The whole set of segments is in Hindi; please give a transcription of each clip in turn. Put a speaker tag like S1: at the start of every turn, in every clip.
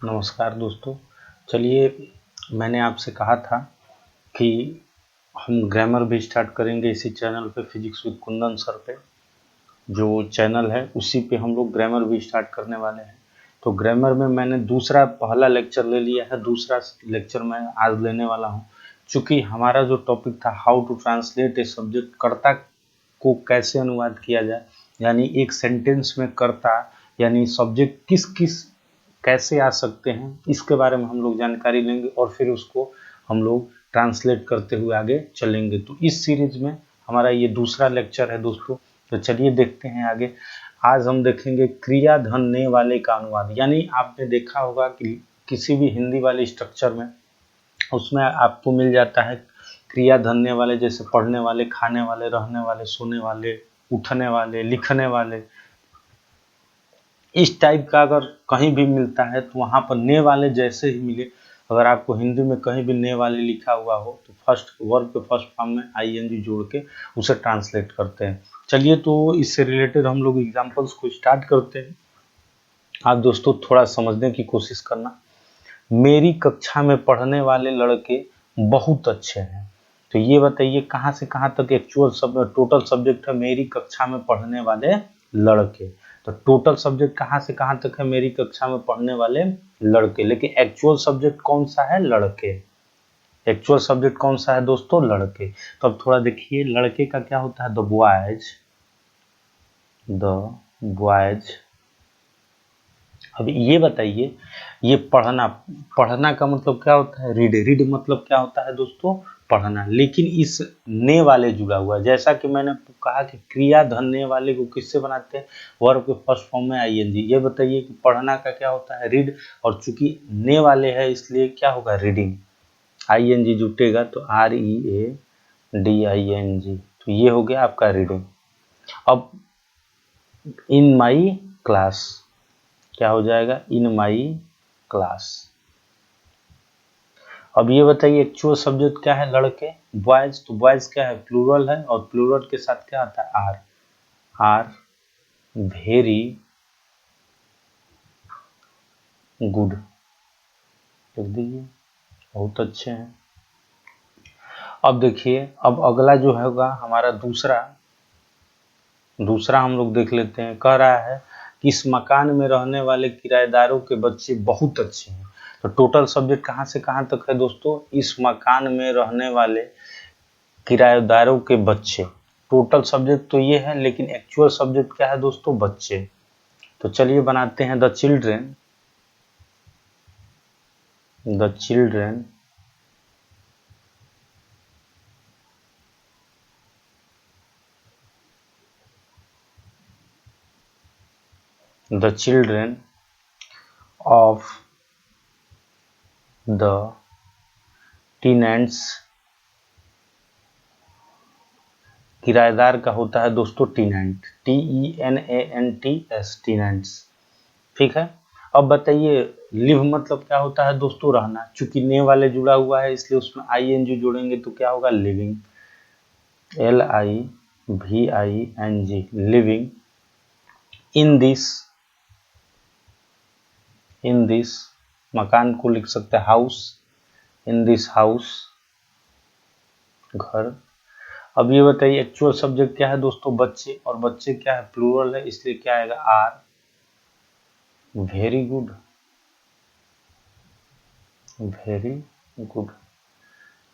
S1: नमस्कार दोस्तों। चलिए, मैंने आपसे कहा था कि हम ग्रामर भी स्टार्ट करेंगे इसी चैनल पे, फिजिक्स विद कुंदन सर पे। जो चैनल है उसी पे हम लोग ग्रामर भी स्टार्ट करने वाले हैं। तो ग्रामर में मैंने पहला लेक्चर ले लिया है, दूसरा लेक्चर मैं आज लेने वाला हूँ। चूँकि हमारा जो टॉपिक था how to translate a subject, कर्ता को कैसे अनुवाद किया जाए, यानी एक सेंटेंस में कर्ता यानी सब्जेक्ट किस किस कैसे आ सकते हैं, इसके बारे में हम लोग जानकारी लेंगे और फिर उसको हम लोग ट्रांसलेट करते हुए आगे चलेंगे। तो इस सीरीज में हमारा ये दूसरा लेक्चर है दोस्तों। तो चलिए देखते हैं आगे। आज हम देखेंगे क्रिया धन वाले का अनुवाद। यानी आपने देखा होगा कि किसी भी हिंदी वाले स्ट्रक्चर में उसमें आपको मिल जाता है क्रिया धन्य वाले, जैसे पढ़ने वाले, खाने वाले, रहने वाले, सोने वाले, उठने वाले, लिखने वाले। इस टाइप का अगर कहीं भी मिलता है तो वहाँ पर ने वाले जैसे ही मिले, अगर आपको हिंदी में कहीं भी ने वाले लिखा हुआ हो तो फर्स्ट वर्ब के फर्स्ट फॉर्म में आईएनजी जोड़ के उसे ट्रांसलेट करते हैं। चलिए, तो इससे रिलेटेड हम लोग एग्जांपल्स को स्टार्ट करते हैं। आप दोस्तों थोड़ा समझने की कोशिश करना। मेरी कक्षा में पढ़ने वाले लड़के बहुत अच्छे हैं। तो ये बताइए कहाँ से कहाँ तक एक्चुअल टोटल सब्जेक्ट है मेरी कक्षा में पढ़ने वाले लड़के। तो टोटल सब्जेक्ट कहाँ से कहाँ तक है मेरी कक्षा में पढ़ने वाले लड़के, लेकिन एक्चुअल सब्जेक्ट कौन सा है? लड़के। एक्चुअल सब्जेक्ट कौन सा है दोस्तों? लड़के। तो अब थोड़ा देखिए, लड़के का क्या होता है? The boys. The boys. अब ये बताइए, ये पढ़ना का मतलब क्या होता है? रीड। रीड मतलब क्या होता है दोस्तों? पढ़ना। लेकिन इस ने वाले जुड़ा हुआ है, जैसा कि मैंने कहा कि क्रिया धन ने वाले को किससे बनाते हैं? वर्ब के फर्स्ट फॉर्म में आईएनजी। ये बताइए कि पढ़ना का क्या होता है? रीड। और चूंकि ने वाले है इसलिए क्या होगा? रीडिंग। आईएनजी जुटेगा तो READING। तो ये हो गया आपका रीडिंग। अब इन माई क्लास क्या हो जाएगा? इन माई क्लास। अब ये बताइए एक्चुअल सब्जेक्ट क्या है? लड़के, बॉयज। तो बॉयज क्या है? प्लूरल है, और प्लूरल के साथ क्या आता है? आर। आर वेरी गुड लिख दीजिए, बहुत अच्छे हैं। अब देखिए, अब अगला जो होगा हमारा दूसरा हम लोग देख लेते हैं। कह रहा है कि इस मकान में रहने वाले किराएदारों के बच्चे बहुत अच्छे हैं। तो टोटल सब्जेक्ट कहाँ से कहाँ तक है दोस्तों? इस मकान में रहने वाले किराएदारों के बच्चे। टोटल सब्जेक्ट तो ये है, लेकिन एक्चुअल सब्जेक्ट क्या है दोस्तों? बच्चे। तो चलिए बनाते हैं the children. The children the children of the tenants. किराएदार का होता है दोस्तों टीनेंट। TENANTS, tenants. ठीक है। अब बताइए लिव मतलब क्या होता है दोस्तों? रहना। चूंकि ने वाले जुड़ा हुआ है इसलिए उसमें आईएनजी जोड़ेंगे तो क्या होगा? Living. LIVING, living. In this मकान को लिख सकते हैं हाउस। इन दिस हाउस, घर। अब ये बताइए एक्चुअल सब्जेक्ट क्या है दोस्तों? बच्चे। और बच्चे क्या है? प्लूरल है, इसलिए क्या आएगा? Are very good. Very good.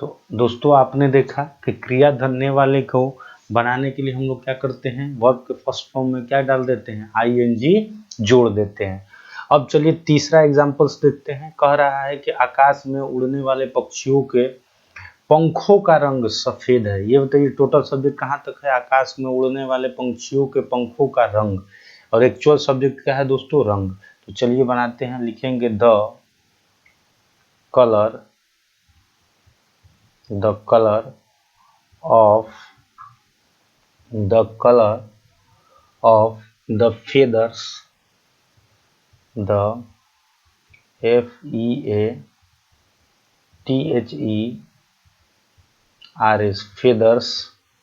S1: तो दोस्तों आपने देखा कि क्रिया धन्य वाले को बनाने के लिए हम लोग क्या करते हैं? वर्ब के फर्स्ट फॉर्म में क्या डाल देते हैं? आईएनजी जोड़ देते हैं। अब चलिए तीसरा एग्जांपल्स देखते हैं। कह रहा है कि आकाश में उड़ने वाले पक्षियों के पंखों का रंग सफेद है। ये बताइए टोटल सब्जेक्ट कहाँ तक है? आकाश में उड़ने वाले पंछियों के पंखों का रंग। और एक्चुअल सब्जेक्ट क्या है दोस्तों? रंग। तो चलिए बनाते हैं, लिखेंगे colour the colour of the colour of the feathers. The FEATHERS, feathers.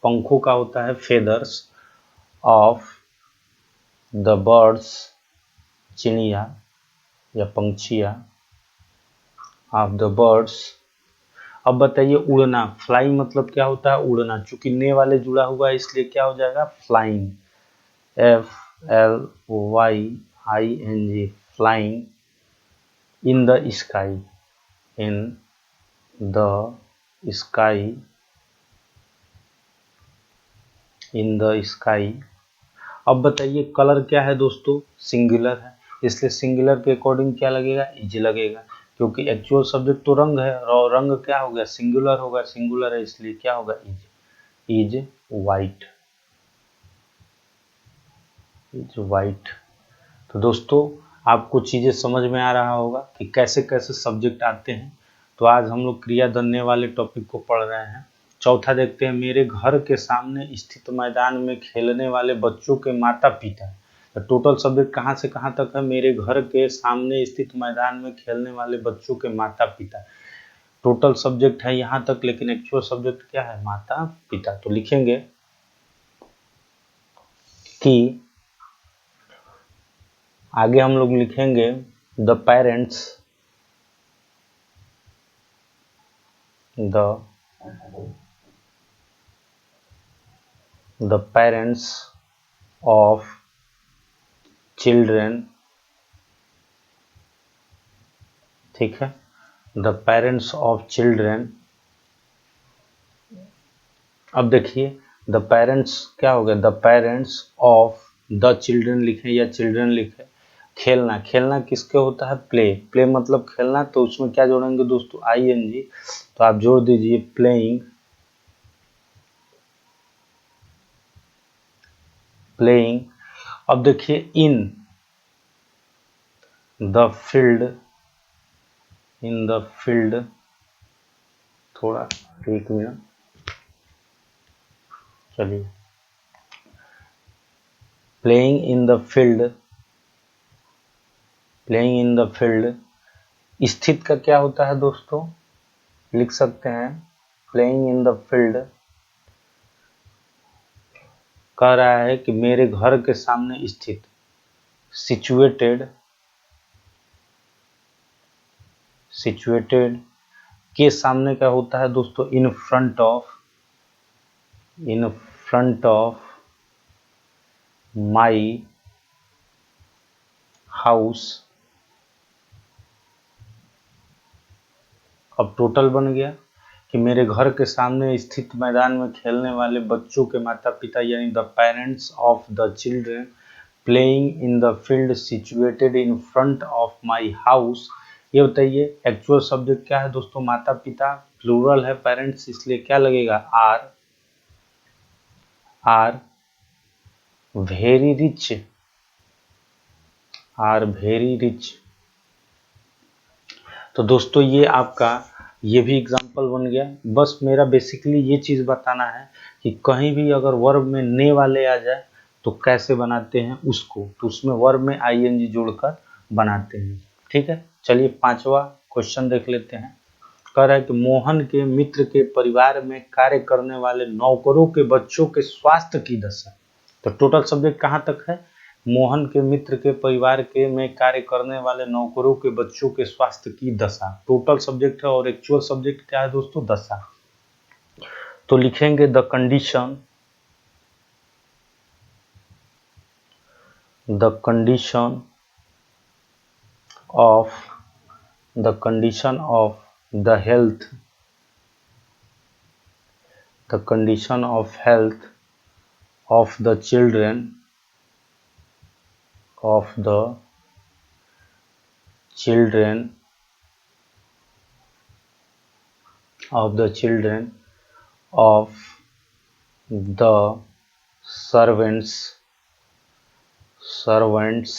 S1: पंखों का होता है फेदर्स। ऑफ द बर्ड्स, चिड़िया। या पंछियाँ ऑफ द बर्ड्स। अब बताइए उड़ना, फ्लाइंग मतलब क्या होता है? उड़ना। चूंकि ने वाले जुड़ा हुआ है इसलिए क्या हो जाएगा? Flying, FLYING, flying in the sky, in the sky, in the sky. अब बताइए कलर क्या है दोस्तों? सिंगुलर है, इसलिए सिंगुलर के अकॉर्डिंग क्या लगेगा? इज लगेगा, क्योंकि एक्चुअल सब्जेक्ट तो रंग है और रंग क्या हो गया? सिंगुलर होगा, सिंगुलर है इसलिए क्या होगा? Is white, is white. तो दोस्तों आपको चीज़ें समझ में आ रहा होगा कि कैसे कैसे सब्जेक्ट आते हैं। तो आज हम लोग क्रिया धन्य वाले टॉपिक को पढ़ रहे हैं। चौथा देखते हैं, मेरे घर के सामने स्थित मैदान में खेलने वाले बच्चों के माता पिता। तो टोटल सब्जेक्ट कहाँ से कहाँ तक है? मेरे घर के सामने स्थित मैदान में खेलने वाले बच्चों के माता पिता। टोटल सब्जेक्ट है यहाँ तक, लेकिन एक्चुअल सब्जेक्ट क्या है? माता पिता। तो लिखेंगे कि आगे हम लोग लिखेंगे the parents, the parents of children, ठीक है, the parents of children। अब देखिए the parents क्या हो गया? the parents of the children लिखें या children लिखें। खेलना, खेलना किसके होता है? प्ले, प्ले मतलब खेलना, तो उसमें क्या जोड़ेंगे दोस्तों? ING। तो आप जोड़ दीजिए प्लेइंग, प्लेइंग। अब देखिए in the field, in the field, थोड़ा एक मिनट, चलिए, playing in the field, playing in the field. स्थित का क्या होता है दोस्तों? लिख सकते हैं प्लेइंग इन द फील्ड, कह रहा है कि मेरे घर के सामने स्थित, सिचुएटेड, सिचुएटेड के सामने क्या होता है दोस्तों? In front of, in front of my house. अब टोटल बन गया कि मेरे घर के सामने स्थित मैदान में खेलने वाले बच्चों के माता पिता, यानी the parents of the children playing in the field situated in front of my house. ये बताइए एक्चुअल सब्जेक्ट क्या है दोस्तों? माता पिता, प्लूरल है पेरेंट्स, इसलिए क्या लगेगा? Are very rich, are very rich. तो दोस्तों ये आपका ये भी एग्जाम्पल बन गया। बस मेरा बेसिकली ये चीज़ बताना है कि कहीं भी अगर वर्ब में ने वाले आ जाए तो कैसे बनाते हैं उसको, तो उसमें वर्ब में ING जोड़कर बनाते हैं। ठीक है, चलिए पांचवा क्वेश्चन देख लेते हैं। कह रहा है कि मोहन के मित्र के परिवार में कार्य करने वाले नौकरों के बच्चों के स्वास्थ्य की दशा। तो टोटल सब्जेक्ट कहाँ तक है? मोहन के मित्र के परिवार के में कार्य करने वाले नौकरों के बच्चों के स्वास्थ्य की दशा। टोटल सब्जेक्ट है और एक्चुअल सब्जेक्ट क्या है दोस्तों? दशा। तो लिखेंगे the condition, the condition of, the condition of the health, the condition of health of the children, of the children, of the children of the servants, servants।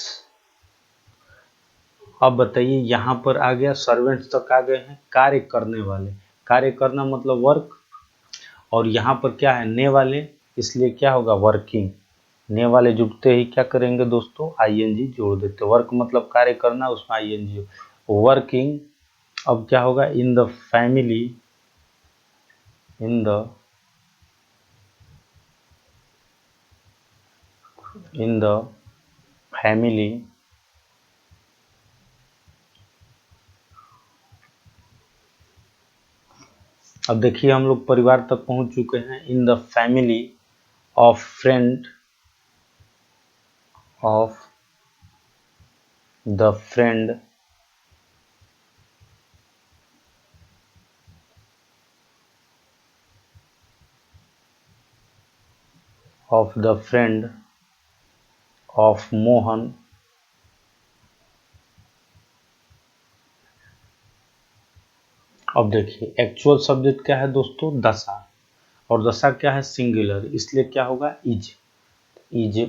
S1: अब बताइए यहाँ पर आ गया, सर्वेंट्स तक आ गए हैं, कार्य करने वाले, कार्य करना मतलब वर्क, और यहाँ पर क्या है? ने वाले, इसलिए क्या होगा? वर्किंग। ने वाले जुड़ते ही क्या करेंगे दोस्तों? ING जोड़ देते। वर्क मतलब कार्य करना, उसमें ING, वर्किंग। अब क्या होगा? In the family, in the, in the family अब देखिए हम लोग परिवार तक पहुंच चुके हैं। In the family of friend of the friend of the friend of Mohan अब देखिए एक्चुअल सब्जेक्ट क्या है दोस्तों, दशा, और दशा क्या है, सिंगुलर, इसलिए क्या होगा, इज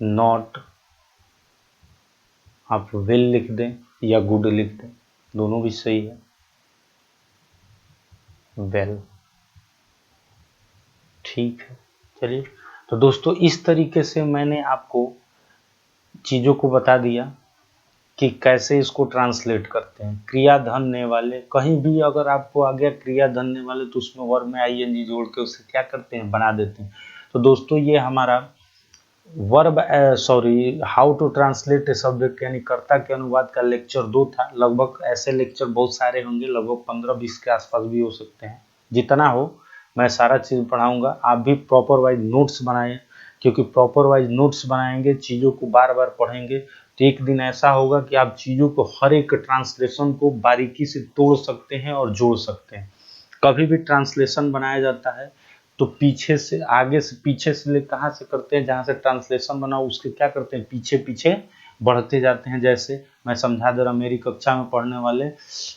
S1: नॉट, आप विल लिख दें या गुड लिख दें, दोनों भी सही है, वेल, ठीक है। चलिए, तो दोस्तों इस तरीके से मैंने आपको चीज़ों को बता दिया कि कैसे इसको ट्रांसलेट करते हैं। क्रिया धन्य वाले, कहीं भी अगर आपको आ गया क्रिया धन्य वाले तो उसमें वर्ब में आईएनजी जोड़ के उसे क्या करते हैं, बना देते हैं। तो दोस्तों ये हमारा verb how to translate a subject यानी कर्ता के अनुवाद का लेक्चर 2 था। लगभग ऐसे लेक्चर बहुत सारे होंगे, लगभग 15-20 के आसपास भी हो सकते हैं, जितना हो मैं सारा चीज़ पढ़ाऊंगा। आप भी प्रॉपर वाइज नोट्स बनाएं, क्योंकि प्रॉपर वाइज नोट्स बनाएंगे, चीज़ों को बार बार पढ़ेंगे तो एक दिन ऐसा होगा कि आप चीज़ों को, हर एक ट्रांसलेशन को बारीकी से तोड़ सकते हैं और जोड़ सकते हैं। कभी भी ट्रांसलेशन बनाया जाता है तो पीछे से, आगे से, पीछे से ले, कहाँ से करते हैं, जहाँ से ट्रांसलेशन बना उसके क्या करते हैं, पीछे पीछे बढ़ते जाते हैं। जैसे मैं समझा दे रहा, मेरी कक्षा में पढ़ने वाले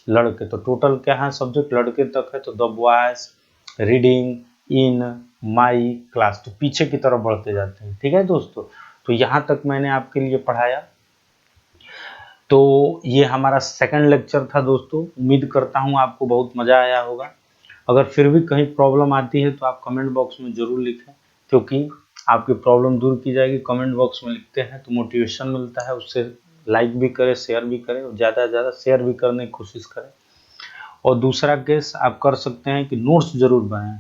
S1: लड़के, तो टोटल क्या है सब्जेक्ट, लड़के तक है, तो the boys reading in my class, तो पीछे की तरफ बढ़ते जाते हैं। ठीक है दोस्तों, तो यहाँ तक मैंने आपके लिए पढ़ाया। तो ये हमारा सेकंड लेक्चर था दोस्तों। उम्मीद करता हूँ आपको बहुत मज़ा आया होगा। अगर फिर भी कहीं प्रॉब्लम आती है तो आप कमेंट बॉक्स में ज़रूर लिखें, क्योंकि आपकी प्रॉब्लम दूर की जाएगी। कमेंट बॉक्स में लिखते हैं तो मोटिवेशन मिलता है, उससे लाइक भी करें, शेयर भी करें, और ज़्यादा से ज़्यादा शेयर भी करने की कोशिश करें। और दूसरा केस आप कर सकते हैं कि नोट्स ज़रूर बनाएं।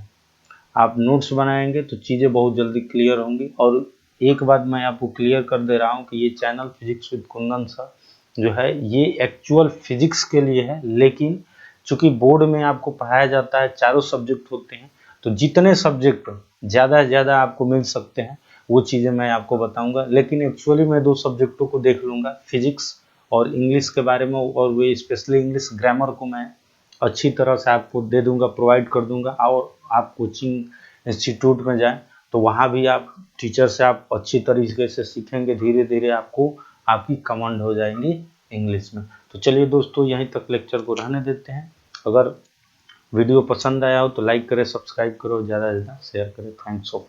S1: आप नोट्स बनाएंगे तो चीज़ें बहुत जल्दी क्लियर होंगी। और एक बात मैं आपको क्लियर कर दे रहा हूँ कि ये channel physics with Kundan sir जो है ये एक्चुअल फिजिक्स के लिए है, लेकिन चूंकि बोर्ड में आपको पढ़ाया जाता है, चारों सब्जेक्ट होते हैं, तो जितने सब्जेक्ट ज़्यादा से ज़्यादा आपको मिल सकते हैं वो चीज़ें मैं आपको बताऊंगा। लेकिन एक्चुअली मैं 2 सब्जेक्टों को देख लूँगा, फिजिक्स और इंग्लिश के बारे में, और वे स्पेशली इंग्लिश ग्रामर को मैं अच्छी तरह से आपको दे दूंगा, प्रोवाइड कर दूंगा। और आप कोचिंग इंस्टीट्यूट में जाएं तो वहाँ भी आप टीचर से आप अच्छी तरीके से सीखेंगे, धीरे धीरे आपको आपकी कमांड हो जाएंगी इंग्लिश में। तो चलिए दोस्तों यहीं तक लेक्चर को रहने देते हैं। अगर वीडियो पसंद आया हो तो लाइक करें, सब्सक्राइब करो, ज़्यादा से ज़्यादा शेयर करें। Thanks of